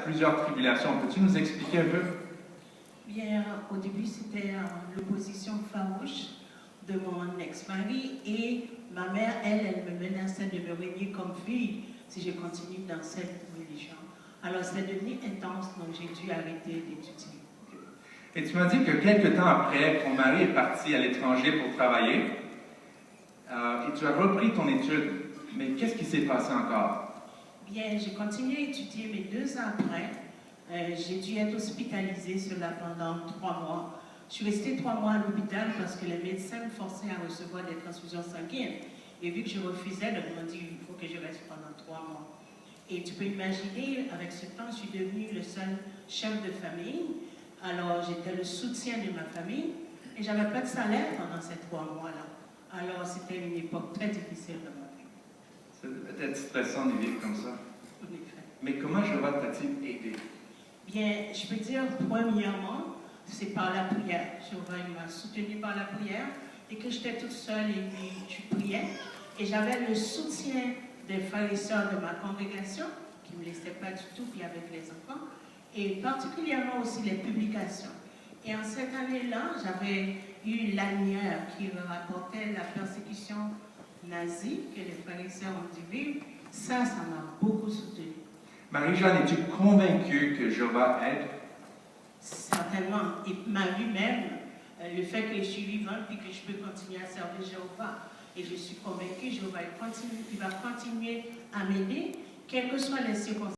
plusieurs tribulations. Peux-tu nous expliquer un peu? Bien, au début, c'était l'opposition farouche de mon ex-mari et ma mère, elle me menaçait de me régner comme fille si je continue dans cette religion. Alors, c'est devenu intense, donc j'ai dû arrêter d'étudier. Et tu m'as dit que quelques temps après, ton mari est parti à l'étranger pour travailler et tu as repris ton étude. Mais qu'est-ce qui s'est passé encore? Bien, j'ai continué à étudier, mais 2 ans après, j'ai dû être hospitalisée cela pendant 3 mois. Je suis restée 3 mois à l'hôpital parce que les médecins me forçaient à recevoir des transfusions sanguines. Et vu que je refusais, donc ils m'ont dit il faut que je reste pendant 3 mois. Et tu peux imaginer, avec ce temps, je suis devenue le seul chef de famille. Alors, j'étais le soutien de ma famille et je n'avais pas de salaire pendant ces 3 mois-là. Alors, c'était une époque très difficile de ma vie. C'est peut-être stressant de vivre comme ça. En effet. Mais comment Jéhovah t'a-t-il aidé? Bien, je peux dire, premièrement, c'est par la prière. Jéhovah m'a soutenue par la prière et que j'étais toute seule et puis je priais. Et j'avais le soutien des frères et sœurs de ma congrégation qui ne me laissaient pas du tout, puis avec les enfants, et particulièrement aussi les publications. Et en cette année-là, j'avais eu l'annuaire qui me rapportait la persécution nazie que les frères et sœurs ont dû vivre. Ça m'a beaucoup soutenue. Marie-Jeanne, es-tu convaincue que Jéhovah aide? Certainement. Et ma vie même, le fait que je suis vivante et que je peux continuer à servir Jéhovah. Et je suis convaincue que Jéhovah il va continuer à m'aider, quelles que soient les circonstances.